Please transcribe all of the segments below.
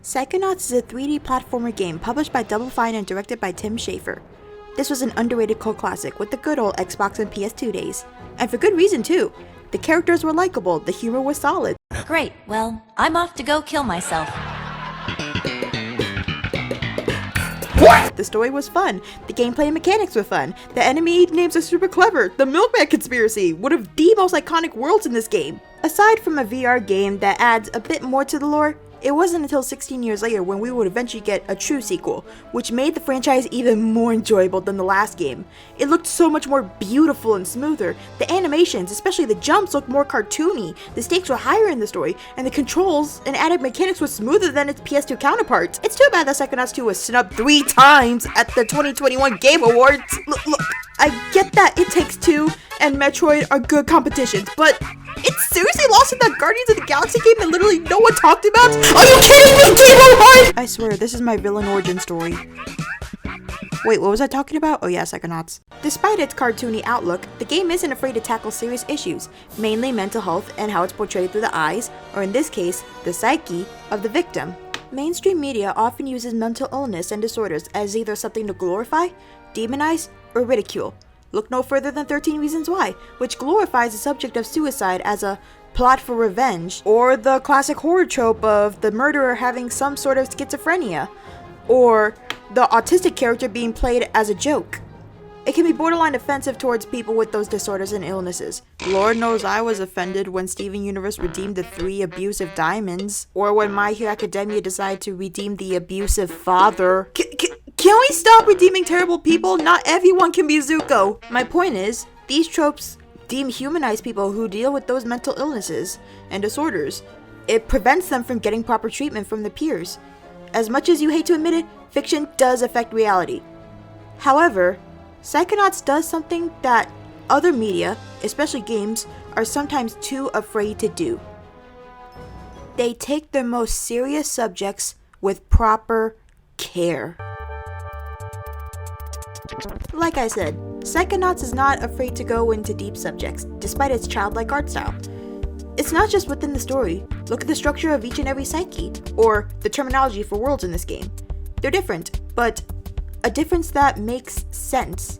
Psychonauts is a 3D platformer game published by Double Fine and directed by Tim Schafer. This was an underrated cult classic with the good old Xbox and PS2 days. And for good reason too. The characters were likable, the humor was solid. Great, well, I'm off to go kill myself. What? The story was fun, the gameplay and mechanics were fun, the enemy names are super clever, the Milkman Conspiracy, one of the most iconic worlds in this game. Aside from a VR game that adds a bit more to the lore, it wasn't until 16 years later when we would eventually get a true sequel, which made the franchise even more enjoyable than the last game. It looked so much more beautiful and smoother, the animations, especially the jumps, looked more cartoony, the stakes were higher in the story, and the controls and added mechanics were smoother than its PS2 counterparts. It's too bad that Psychonauts 2 was snubbed 3 times at the 2021 Game Awards. Look, I get that It Takes Two and Metroid are good competitions, but it seriously lost in that Guardians of the Galaxy game that literally no one talked about? Are you kidding me, T-Mobile? I swear, this is my villain origin story. Wait, what was I talking about? Oh yeah, Psychonauts. Despite its cartoony outlook, the game isn't afraid to tackle serious issues, mainly mental health and how it's portrayed through the eyes, or in this case, the psyche, of the victim. Mainstream media often uses mental illness and disorders as either something to glorify, demonize, or ridicule. Look no further than 13 Reasons Why, which glorifies the subject of suicide as a plot for revenge, or the classic horror trope of the murderer having some sort of schizophrenia, or the autistic character being played as a joke. It can be borderline offensive towards people with those disorders and illnesses. Lord knows I was offended when Steven Universe redeemed the 3 abusive diamonds, or when My Hero Academia decided to redeem the abusive father. Can we stop redeeming terrible people? Not everyone can be Zuko. My point is, these tropes dehumanize people who deal with those mental illnesses and disorders. It prevents them from getting proper treatment from their peers. As much as you hate to admit it, fiction does affect reality. However, Psychonauts does something that other media, especially games, are sometimes too afraid to do. They take their most serious subjects with proper care. Like I said, Psychonauts is not afraid to go into deep subjects, despite its childlike art style. It's not just within the story. Look at the structure of each and every psyche, or the terminology for worlds in this game. They're different, but a difference that makes sense.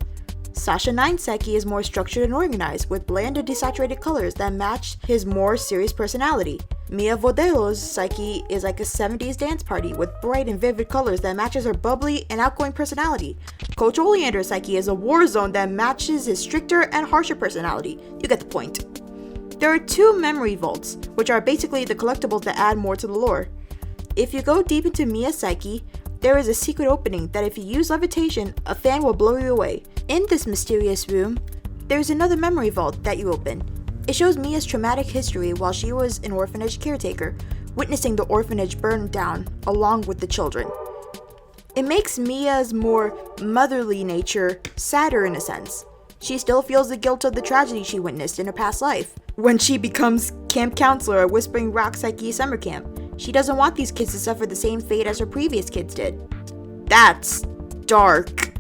Sasha 9's psyche is more structured and organized, with bland and desaturated colors that match his more serious personality. Mia Vodelo's psyche is like a 70s dance party with bright and vivid colors that matches her bubbly and outgoing personality. Coach Oleander's psyche is a war zone that matches his stricter and harsher personality. You get the point. There are 2 memory vaults, which are basically the collectibles that add more to the lore. If you go deep into Mia's psyche, there is a secret opening that if you use levitation, a fan will blow you away. In this mysterious room, there's another memory vault that you open. It shows Mia's traumatic history while she was an orphanage caretaker, witnessing the orphanage burn down along with the children. It makes Mia's more motherly nature sadder in a sense. She still feels the guilt of the tragedy she witnessed in her past life. When she becomes camp counselor at Whispering Rock Psyche Summer Camp, she doesn't want these kids to suffer the same fate as her previous kids did. That's dark.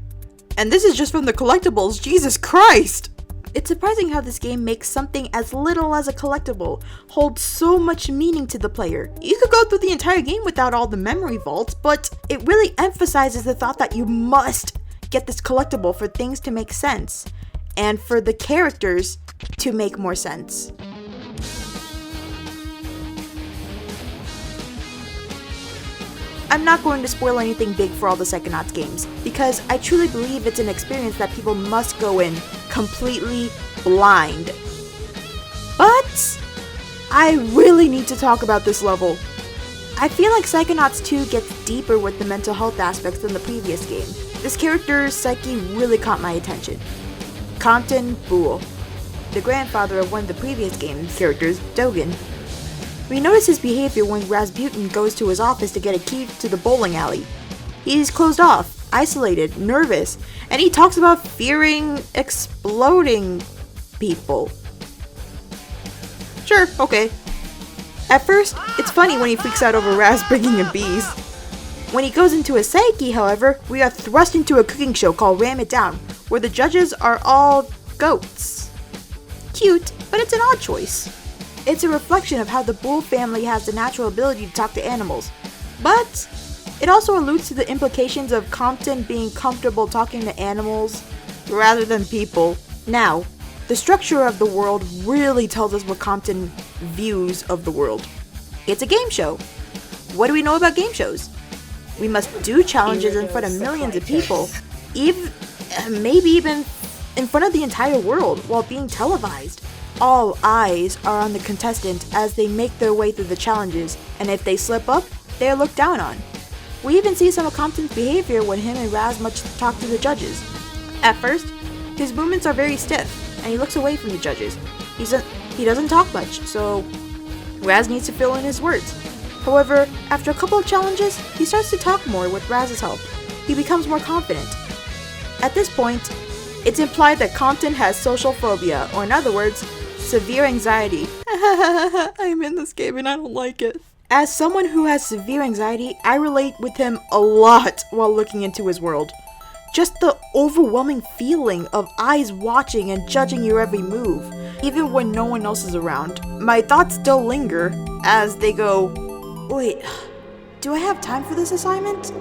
And this is just from the collectibles, Jesus Christ! It's surprising how this game makes something as little as a collectible hold so much meaning to the player. You could go through the entire game without all the memory vaults, but it really emphasizes the thought that you must get this collectible for things to make sense, and for the characters to make more sense. I'm not going to spoil anything big for all the Psychonauts games, because I truly believe it's an experience that people must go in completely blind. But I really need to talk about this level. I feel like Psychonauts 2 gets deeper with the mental health aspects than the previous game. This character's psyche really caught my attention. Compton Boole, the grandfather of one of the previous game characters, Dogen. We notice his behavior when Rasputin goes to his office to get a key to the bowling alley. He's closed off, isolated, nervous, and he talks about fearing exploding people. Sure, okay. At first, it's funny when he freaks out over Raz bringing him bees. When he goes into his psyche, however, we are thrust into a cooking show called Ram It Down, where the judges are all goats. Cute, but it's an odd choice. It's a reflection of how the Boole family has the natural ability to talk to animals. But it also alludes to the implications of Compton being comfortable talking to animals rather than people. Now, the structure of the world really tells us what Compton views of the world. It's a game show. What do we know about game shows? We must do challenges in front of millions of people, maybe even in front of the entire world while being televised. All eyes are on the contestant as they make their way through the challenges, and if they slip up, they are looked down on. We even see some of Compton's behavior when him and Raz much talk to the judges. At first, his movements are very stiff, and he looks away from the judges. He doesn't talk much, so Raz needs to fill in his words. However, after a couple of challenges, he starts to talk more with Raz's help. He becomes more confident. At this point, it's implied that Compton has social phobia, or in other words, severe anxiety. I'm in this game and I don't like it. As someone who has severe anxiety, I relate with him a lot while looking into his world. Just the overwhelming feeling of eyes watching and judging your every move, even when no one else is around. My thoughts still linger as they go, wait, do I have time for this assignment?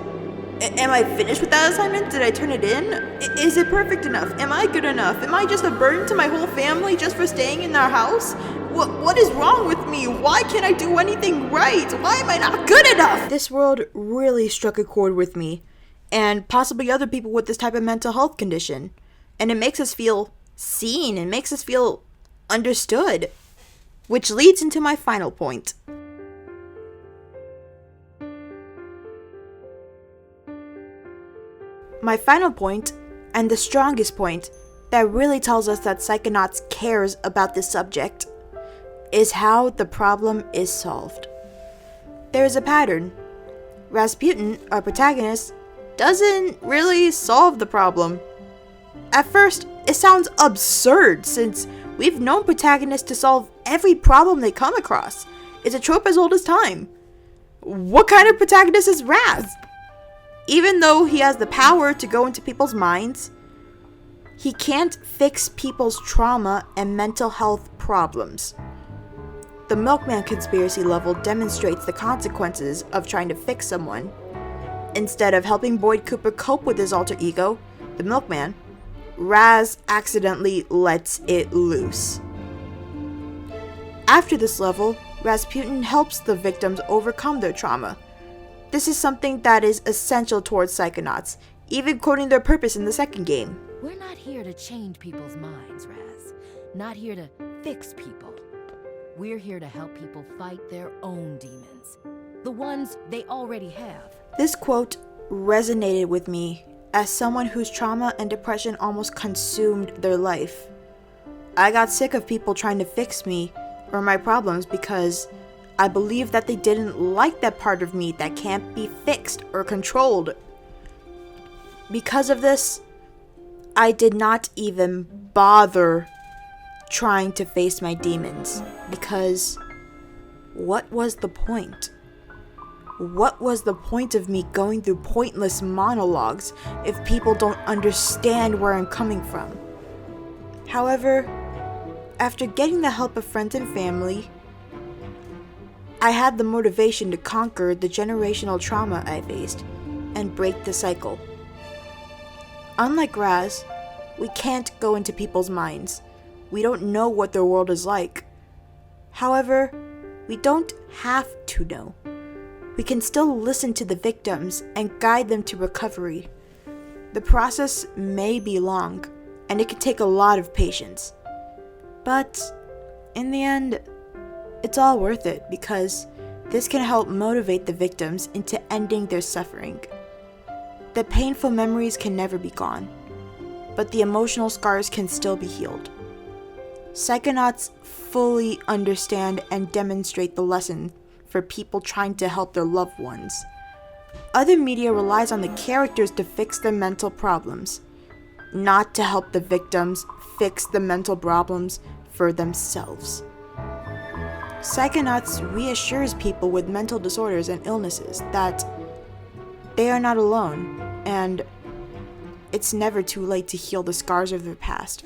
Am I finished with that assignment? Did I turn it in? Is it perfect enough? Am I good enough? Am I just a burden to my whole family just for staying in our house? What is wrong with me? Why can't I do anything right? Why am I not good enough? This world really struck a chord with me, and possibly other people with this type of mental health condition. And it makes us feel seen and makes us feel understood. Which leads into my final point. My final point, and the strongest point, that really tells us that Psychonauts cares about this subject, is how the problem is solved. There is a pattern. Rasputin, our protagonist, doesn't really solve the problem. At first, it sounds absurd since we've known protagonists to solve every problem they come across. It's a trope as old as time. What kind of protagonist is Raz? Even though he has the power to go into people's minds, he can't fix people's trauma and mental health problems. The Milkman conspiracy level demonstrates the consequences of trying to fix someone. Instead of helping Boyd Cooper cope with his alter ego, the Milkman, Raz accidentally lets it loose. After this level, Rasputin helps the victims overcome their trauma. This is something that is essential towards Psychonauts, even quoting their purpose in the second game. We're not here to change people's minds, Raz. Not here to fix people. We're here to help people fight their own demons. The ones they already have. This quote resonated with me as someone whose trauma and depression almost consumed their life. I got sick of people trying to fix me or my problems because I believed that they didn't like that part of me that can't be fixed or controlled. Because of this, I did not even bother trying to face my demons, because what was the point? What was the point of me going through pointless monologues if people don't understand where I'm coming from? However, after getting the help of friends and family, I had the motivation to conquer the generational trauma I faced and break the cycle. Unlike Raz, we can't go into people's minds. We don't know what their world is like. However, we don't have to know. We can still listen to the victims and guide them to recovery. The process may be long, and it can take a lot of patience. But in the end, it's all worth it because this can help motivate the victims into ending their suffering. The painful memories can never be gone, but the emotional scars can still be healed. Psychonauts fully understand and demonstrate the lesson for people trying to help their loved ones. Other media relies on the characters to fix their mental problems, not to help the victims fix the mental problems for themselves. Psychonauts reassures people with mental disorders and illnesses that they are not alone, and it's never too late to heal the scars of their past.